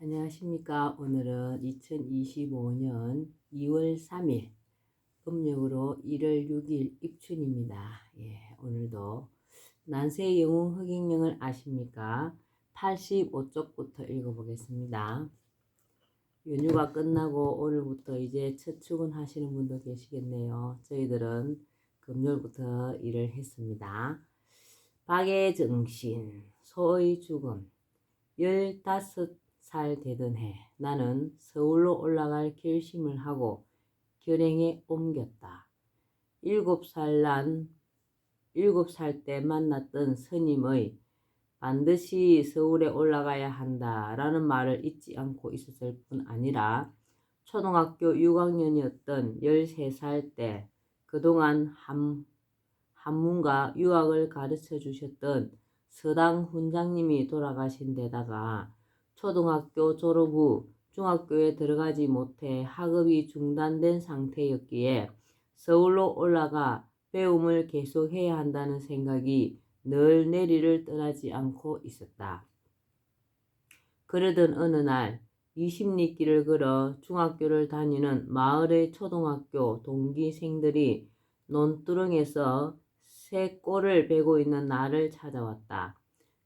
안녕하십니까. 오늘은 2025년 2월 3일 음력으로 1월 6일 입춘입니다. 오늘도 난세의 영웅 흑익령을 아십니까? 85쪽부터 읽어보겠습니다. 연휴가 끝나고 오늘부터 이제 첫 출근하시는 분도 계시겠네요. 저희들은 금요일부터 일을 했습니다. 박의 정신, 소의 죽음. 15살 되던 해 나는 서울로 올라갈 결심을 하고 결행에 옮겼다. 7살 때 만났던 스님의 반드시 서울에 올라가야 한다라는 말을 잊지 않고 있었을 뿐 아니라 초등학교 6학년이었던 13살 때 그동안 한문과 유학을 가르쳐 주셨던 서당 훈장님이 돌아가신 데다가 초등학교 졸업 후 중학교에 들어가지 못해 학업이 중단된 상태였기에 서울로 올라가 배움을 계속해야 한다는 생각이 늘 내리를 떠나지 않고 있었다. 그러던 어느 날 20리길을 걸어 중학교를 다니는 마을의 초등학교 동기생들이 논두렁에서 쇠꼬를 베고 있는 나를 찾아왔다.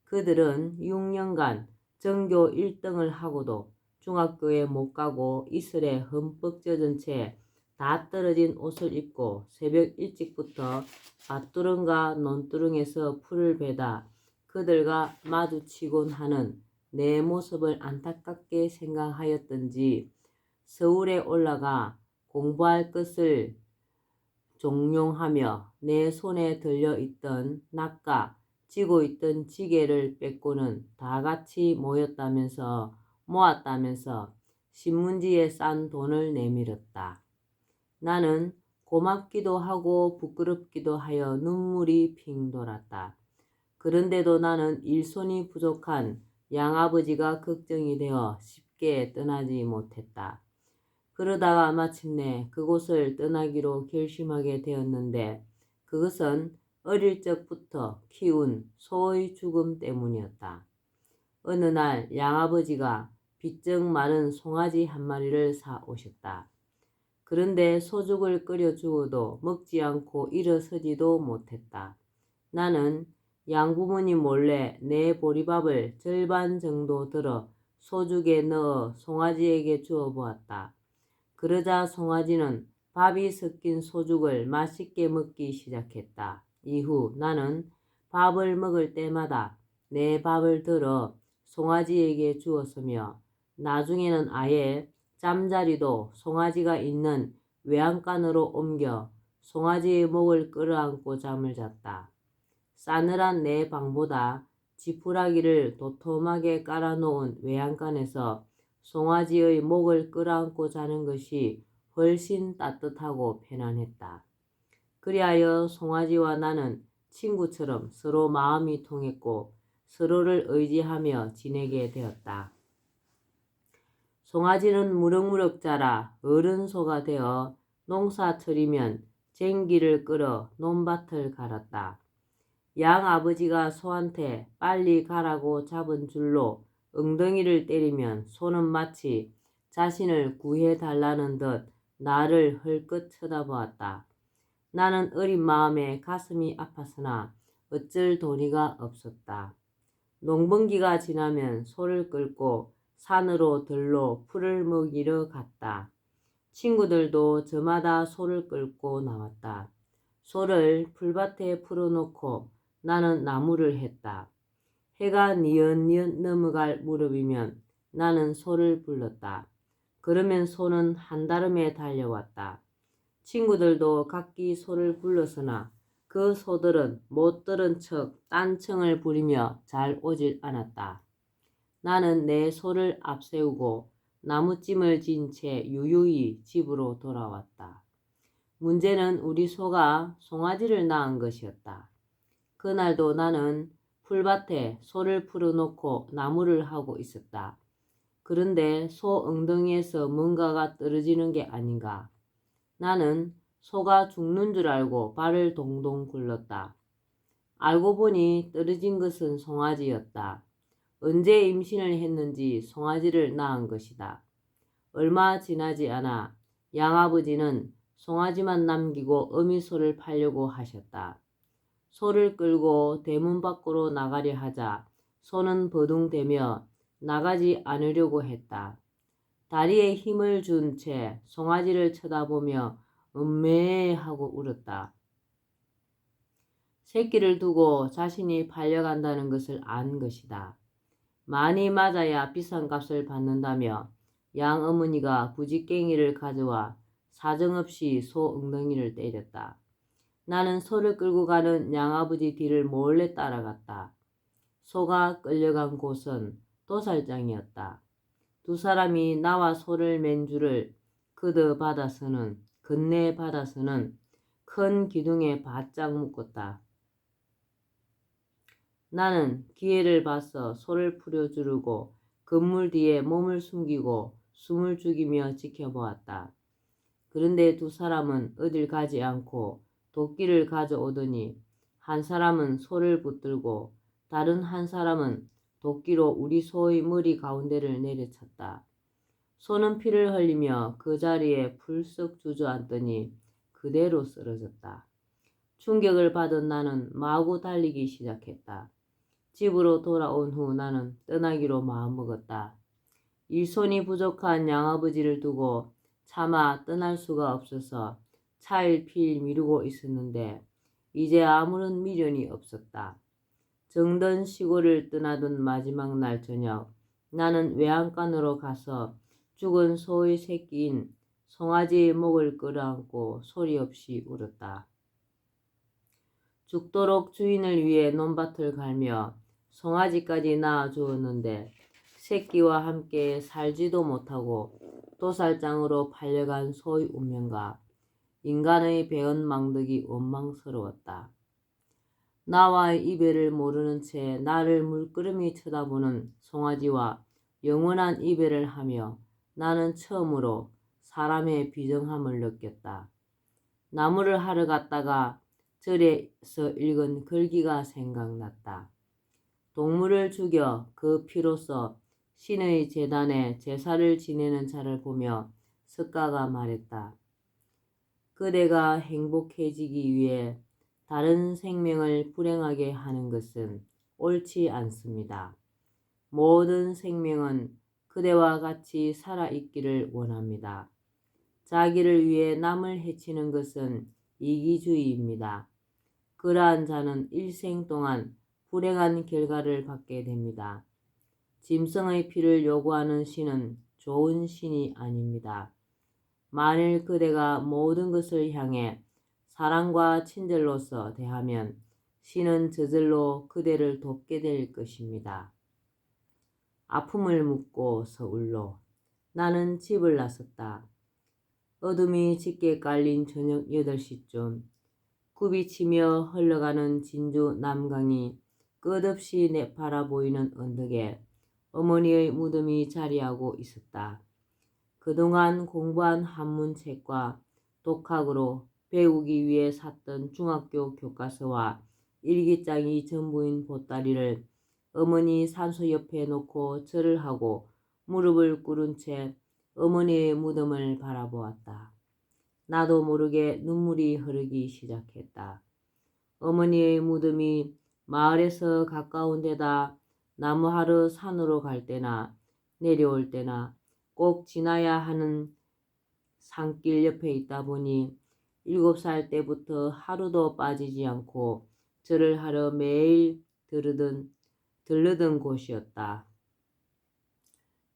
그들은 6년간 전교 1등을 하고도 중학교에 못 가고 이슬에 흠뻑 젖은 채 다 떨어진 옷을 입고 새벽 일찍부터 밭두렁과 논두렁에서 풀을 베다 그들과 마주치곤 하는 내 모습을 안타깝게 생각하였던지 서울에 올라가 공부할 것을 종용하며 내 손에 들려있던 낫과 쥐고 있던 지게를 뺏고는 다 같이 모았다면서 신문지에 싼 돈을 내밀었다. 나는 고맙기도 하고 부끄럽기도 하여 눈물이 핑 돌았다. 그런데도 나는 일손이 부족한 양아버지가 걱정이 되어 쉽게 떠나지 못했다. 그러다가 마침내 그곳을 떠나기로 결심하게 되었는데 그것은 어릴 적부터 키운 소의 죽음 때문이었다. 어느 날 양아버지가 비쩍 마른 송아지 한 마리를 사 오셨다. 그런데 소죽을 끓여 주어도 먹지 않고 일어서지도 못했다. 나는 양부모님 몰래 내 보리밥을 절반 정도 들어 소죽에 넣어 송아지에게 주어 보았다. 그러자 송아지는 밥이 섞인 소죽을 맛있게 먹기 시작했다. 이후 나는 밥을 먹을 때마다 내 밥을 들어 송아지에게 주었으며 나중에는 아예 잠자리도 송아지가 있는 외양간으로 옮겨 송아지의 목을 끌어안고 잠을 잤다. 싸늘한 내 방보다 지푸라기를 도톰하게 깔아놓은 외양간에서 송아지의 목을 끌어안고 자는 것이 훨씬 따뜻하고 편안했다. 그리하여 송아지와 나는 친구처럼 서로 마음이 통했고 서로를 의지하며 지내게 되었다. 송아지는 무럭무럭 자라 어른 소가 되어 농사철이면 쟁기를 끌어 논밭을 갈았다. 양 아버지가 소한테 빨리 가라고 잡은 줄로 엉덩이를 때리면 소는 마치 자신을 구해달라는 듯 나를 헐끗 쳐다보았다. 나는 어린 마음에 가슴이 아팠으나 어쩔 도리가 없었다. 농번기가 지나면 소를 끌고 산으로 들로 풀을 먹이러 갔다. 친구들도 저마다 소를 끌고 나왔다. 소를 풀밭에 풀어놓고 나는 나무를 했다. 해가 뉘엿뉘엿 넘어갈 무렵이면 나는 소를 불렀다. 그러면 소는 한달음에 달려왔다. 친구들도 각기 소를 불렀으나 그 소들은 못 들은 척 딴청을 부리며 잘 오질 않았다. 나는 내 소를 앞세우고 나무찜을 진 채 유유히 집으로 돌아왔다. 문제는 우리 소가 송아지를 낳은 것이었다. 그날도 나는 풀밭에 소를 풀어놓고 나무를 하고 있었다. 그런데 소 엉덩이에서 뭔가가 떨어지는 게 아닌가. 나는 소가 죽는 줄 알고 발을 동동 굴렀다. 알고 보니 떨어진 것은 송아지였다. 언제 임신을 했는지 송아지를 낳은 것이다. 얼마 지나지 않아 양아버지는 송아지만 남기고 어미소를 팔려고 하셨다. 소를 끌고 대문 밖으로 나가려 하자 소는 버둥대며 나가지 않으려고 했다. 다리에 힘을 준 채 송아지를 쳐다보며 음메 하고 울었다. 새끼를 두고 자신이 팔려간다는 것을 안 것이다. 많이 맞아야 비싼 값을 받는다며 양어머니가 부지깽이를 가져와 사정없이 소 엉덩이를 때렸다. 나는 소를 끌고 가는 양아버지 뒤를 몰래 따라갔다. 소가 끌려간 곳은 도살장이었다. 두 사람이 나와 소를 맨 줄을 건네 받아서는 큰 기둥에 바짝 묶었다. 나는 기회를 봐서 소를 풀어주르고 건물 뒤에 몸을 숨기고 숨을 죽이며 지켜보았다. 그런데 두 사람은 어딜 가지 않고 도끼를 가져오더니 한 사람은 소를 붙들고 다른 한 사람은 도끼로 우리 소의 머리 가운데를 내려쳤다. 소는 피를 흘리며 그 자리에 풀썩 주저앉더니 그대로 쓰러졌다. 충격을 받은 나는 마구 달리기 시작했다. 집으로 돌아온 후 나는 떠나기로 마음먹었다. 일손이 부족한 양아버지를 두고 차마 떠날 수가 없어서 차일피일 미루고 있었는데 이제 아무런 미련이 없었다. 정든 시골을 떠나던 마지막 날 저녁 나는 외양간으로 가서 죽은 소의 새끼인 송아지의 목을 끌어안고 소리 없이 울었다. 죽도록 주인을 위해 논밭을 갈며 송아지까지 낳아주었는데 새끼와 함께 살지도 못하고 도살장으로 팔려간 소의 운명과 인간의 배은 망덕이 원망스러웠다. 나와의 이별을 모르는 채 나를 물끄러미 쳐다보는 송아지와 영원한 이별을 하며 나는 처음으로 사람의 비정함을 느꼈다. 나무를 하러 갔다가 절에서 읽은 글귀가 생각났다. 동물을 죽여 그 피로써 신의 제단에 제사를 지내는 자를 보며 석가가 말했다. 그대가 행복해지기 위해 다른 생명을 불행하게 하는 것은 옳지 않습니다. 모든 생명은 그대와 같이 살아있기를 원합니다. 자기를 위해 남을 해치는 것은 이기주의입니다. 그러한 자는 일생 동안 불행한 결과를 받게 됩니다. 짐승의 피를 요구하는 신은 좋은 신이 아닙니다. 만일 그대가 모든 것을 향해 사랑과 친절로서 대하면 신은 저절로 그대를 돕게 될 것입니다. 아픔을 묻고 서울로 나는 집을 나섰다. 어둠이 짙게 깔린 저녁 8시쯤 굽이치며 흘러가는 진주 남강이 끝없이 내팔아 보이는 언덕에 어머니의 무덤이 자리하고 있었다. 그동안 공부한 한문책과 독학으로 배우기 위해 샀던 중학교 교과서와 일기장이 전부인 보따리를 어머니 산소 옆에 놓고 절을 하고 무릎을 꿇은 채 어머니의 무덤을 바라보았다. 나도 모르게 눈물이 흐르기 시작했다. 어머니의 무덤이 마을에서 가까운 데다 나무하러 산으로 갈 때나 내려올 때나 꼭 지나야 하는 산길 옆에 있다 보니 7살 때부터 하루도 빠지지 않고 절을 하러 매일 들르던 곳이었다.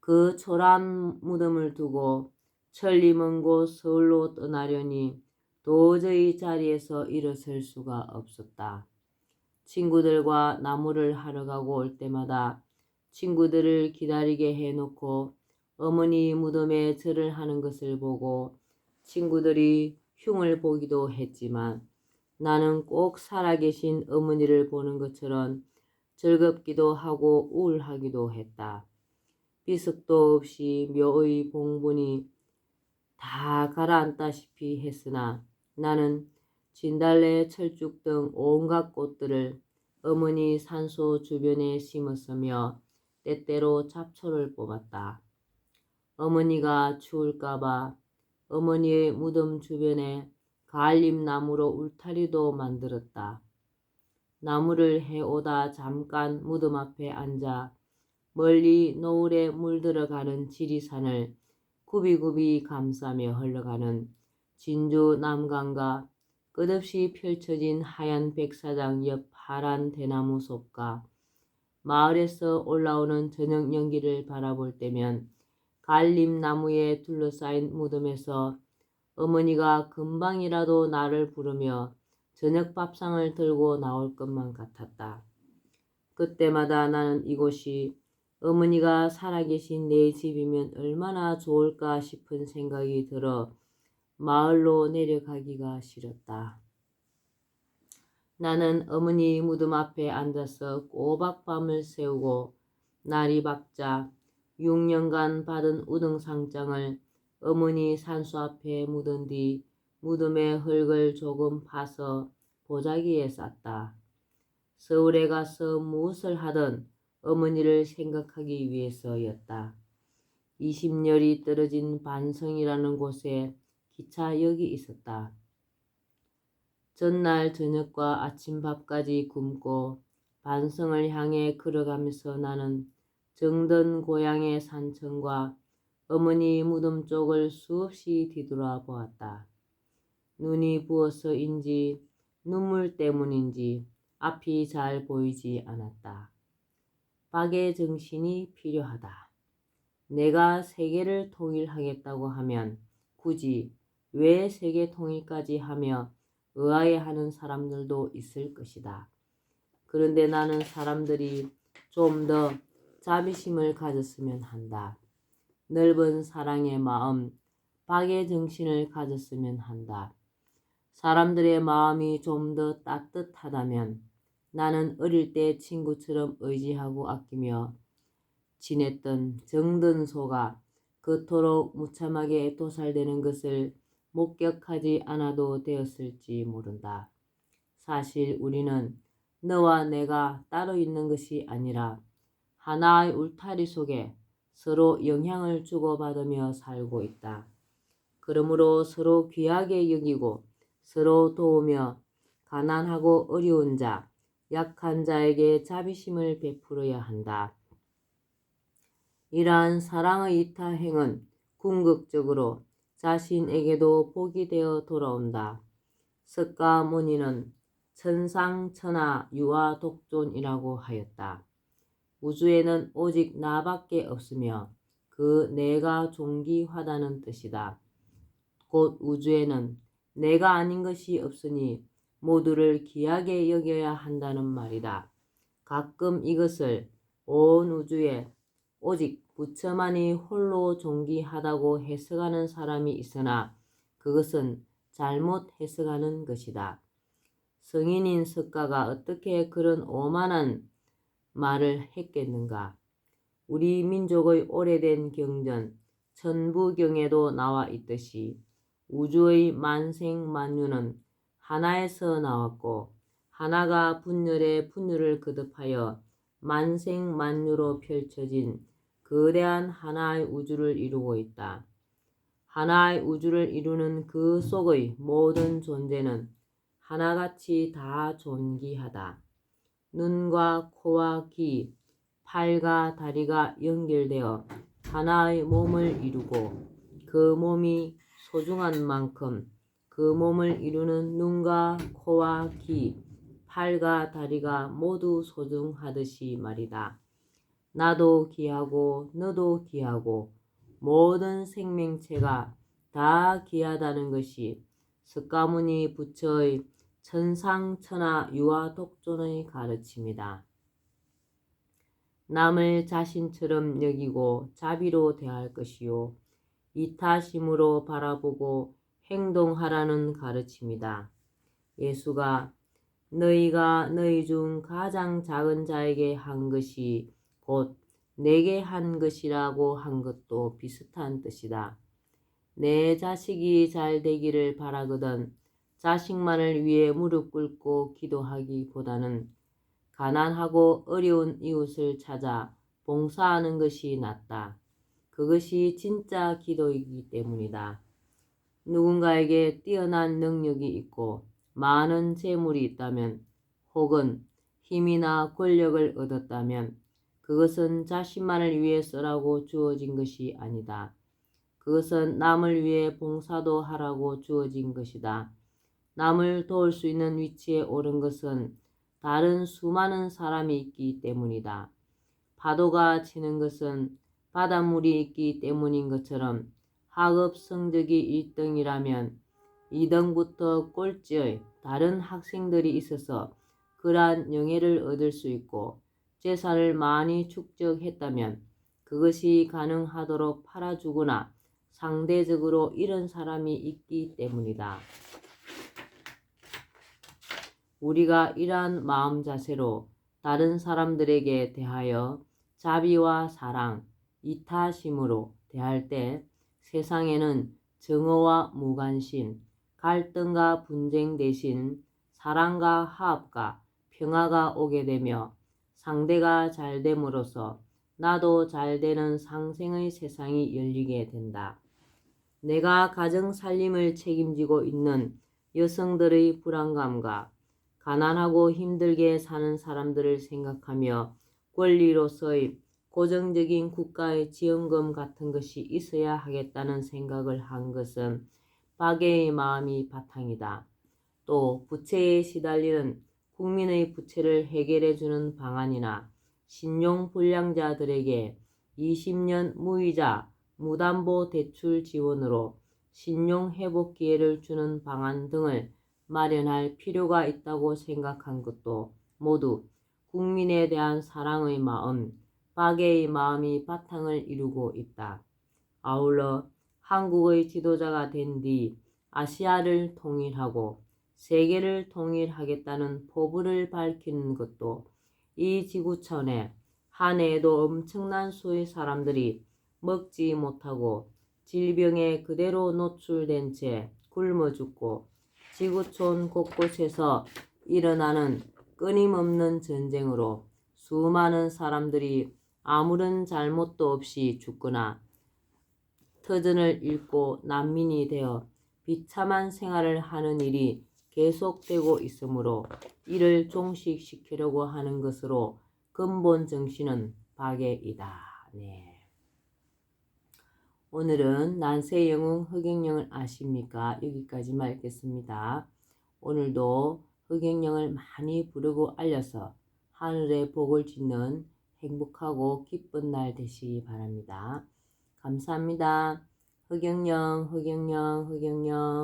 그 초란 무덤을 두고 천리 먼 곳 서울로 떠나려니 도저히 자리에서 일어설 수가 없었다. 친구들과 나무를 하러 가고 올 때마다 친구들을 기다리게 해놓고 어머니 무덤에 절을 하는 것을 보고 친구들이 흉을 보기도 했지만 나는 꼭 살아계신 어머니를 보는 것처럼 즐겁기도 하고 우울하기도 했다. 비석도 없이 묘의 봉분이 다 가라앉다시피 했으나 나는 진달래, 철쭉 등 온갖 꽃들을 어머니 산소 주변에 심었으며 때때로 잡초를 뽑았다. 어머니가 추울까봐 어머니의 무덤 주변에 가을잎 나무로 울타리도 만들었다. 나무를 해오다 잠깐 무덤 앞에 앉아 멀리 노을에 물들어가는 지리산을 굽이굽이 감싸며 흘러가는 진주 남강과 끝없이 펼쳐진 하얀 백사장 옆 파란 대나무 숲과 마을에서 올라오는 저녁 연기를 바라볼 때면 갈잎 나무에 둘러싸인 무덤에서 어머니가 금방이라도 나를 부르며 저녁 밥상을 들고 나올 것만 같았다. 그때마다 나는 이곳이 어머니가 살아계신 내 집이면 얼마나 좋을까 싶은 생각이 들어 마을로 내려가기가 싫었다. 나는 어머니 무덤 앞에 앉아서 꼬박 밤을 새우고 날이 밝자 6년간 받은 우등상장을 어머니 산수 앞에 묻은 뒤 무덤의 흙을 조금 파서 보자기에 쌌다. 서울에 가서 무엇을 하든 어머니를 생각하기 위해서였다. 20열이 떨어진 반성이라는 곳에 기차역이 있었다. 전날 저녁과 아침밥까지 굶고 반성을 향해 걸어가면서 나는 정든 고향의 산천과 어머니 무덤 쪽을 수없이 뒤돌아보았다. 눈이 부어서인지 눈물 때문인지 앞이 잘 보이지 않았다. 박의 정신이 필요하다. 내가 세계를 통일하겠다고 하면 굳이 왜 세계 통일까지 하며 의아해하는 사람들도 있을 것이다. 그런데 나는 사람들이 좀 더 자비심을 가졌으면 한다. 넓은 사랑의 마음, 박의 정신을 가졌으면 한다. 사람들의 마음이 좀 더 따뜻하다면 나는 어릴 때 친구처럼 의지하고 아끼며 지냈던 정든소가 그토록 무참하게 도살되는 것을 목격하지 않아도 되었을지 모른다. 사실 우리는 너와 내가 따로 있는 것이 아니라 하나의 울타리 속에 서로 영향을 주고받으며 살고 있다. 그러므로 서로 귀하게 여기고 서로 도우며 가난하고 어려운 자, 약한 자에게 자비심을 베풀어야 한다. 이러한 사랑의 이타행은 궁극적으로 자신에게도 복이 되어 돌아온다. 석가모니는 천상천하 유아독존이라고 하였다. 우주에는 오직 나밖에 없으며 그 내가 존귀하다는 뜻이다. 곧 우주에는 내가 아닌 것이 없으니 모두를 귀하게 여겨야 한다는 말이다. 가끔 이것을 온 우주에 오직 부처만이 홀로 존귀하다고 해석하는 사람이 있으나 그것은 잘못 해석하는 것이다. 성인인 석가가 어떻게 그런 오만한 말을 했겠는가? 우리 민족의 오래된 경전 천부경에도 나와 있듯이 우주의 만생만유는 하나에서 나왔고 하나가 분열에 분열을 거듭하여 만생만유로 펼쳐진 거대한 하나의 우주를 이루고 있다. 하나의 우주를 이루는 그 속의 모든 존재는 하나같이 다 존귀하다. 눈과 코와 귀, 팔과 다리가 연결되어 하나의 몸을 이루고 그 몸이 소중한 만큼 그 몸을 이루는 눈과 코와 귀, 팔과 다리가 모두 소중하듯이 말이다. 나도 귀하고 너도 귀하고 모든 생명체가 다 귀하다는 것이 석가모니 부처의 천상천하 유아독존의 가르침이다. 남을 자신처럼 여기고 자비로 대할 것이요 이타심으로 바라보고 행동하라는 가르침이다. 예수가 너희가 너희 중 가장 작은 자에게 한 것이 곧 내게 한 것이라고 한 것도 비슷한 뜻이다. 내 자식이 잘 되기를 바라거든 자식만을 위해 무릎 꿇고 기도하기보다는 가난하고 어려운 이웃을 찾아 봉사하는 것이 낫다. 그것이 진짜 기도이기 때문이다. 누군가에게 뛰어난 능력이 있고 많은 재물이 있다면 혹은 힘이나 권력을 얻었다면 그것은 자신만을 위해서라고 주어진 것이 아니다. 그것은 남을 위해 봉사도 하라고 주어진 것이다. 남을 도울 수 있는 위치에 오른 것은 다른 수많은 사람이 있기 때문이다. 파도가 치는 것은 바닷물이 있기 때문인 것처럼 학업 성적이 1등이라면 2등부터 꼴찌의 다른 학생들이 있어서 그러한 영예를 얻을 수 있고 재산을 많이 축적했다면 그것이 가능하도록 팔아주거나 상대적으로 이런 사람이 있기 때문이다. 우리가 이러한 마음 자세로 다른 사람들에게 대하여 자비와 사랑, 이타심으로 대할 때 세상에는 정오와 무관심, 갈등과 분쟁 대신 사랑과 화합과 평화가 오게 되며 상대가 잘됨으로써 나도 잘되는 상생의 세상이 열리게 된다. 내가 가정 살림을 책임지고 있는 여성들의 불안감과 가난하고 힘들게 사는 사람들을 생각하며 권리로서의 고정적인 국가의 지원금 같은 것이 있어야 하겠다는 생각을 한 것은 박애의 마음이 바탕이다. 또 부채에 시달리는 국민의 부채를 해결해주는 방안이나 신용불량자들에게 20년 무이자 무담보 대출 지원으로 신용회복 기회를 주는 방안 등을 마련할 필요가 있다고 생각한 것도 모두 국민에 대한 사랑의 마음, 박애의 마음이 바탕을 이루고 있다. 아울러 한국의 지도자가 된 뒤 아시아를 통일하고 세계를 통일하겠다는 포부를 밝히는 것도 이 지구촌에 한 해에도 엄청난 수의 사람들이 먹지 못하고 질병에 그대로 노출된 채 굶어 죽고 지구촌 곳곳에서 일어나는 끊임없는 전쟁으로 수많은 사람들이 아무런 잘못도 없이 죽거나 터전을 잃고 난민이 되어 비참한 생활을 하는 일이 계속되고 있으므로 이를 종식시키려고 하는 것으로 근본 정신은 박애이다. 네. 오늘은 난세 영웅 흑영령을 아십니까? 여기까지만 읽겠습니다. 오늘도 흑영령을 많이 부르고 알려서 하늘의 복을 짓는 행복하고 기쁜 날 되시기 바랍니다. 감사합니다. 흑영령, 흑영령, 흑영령.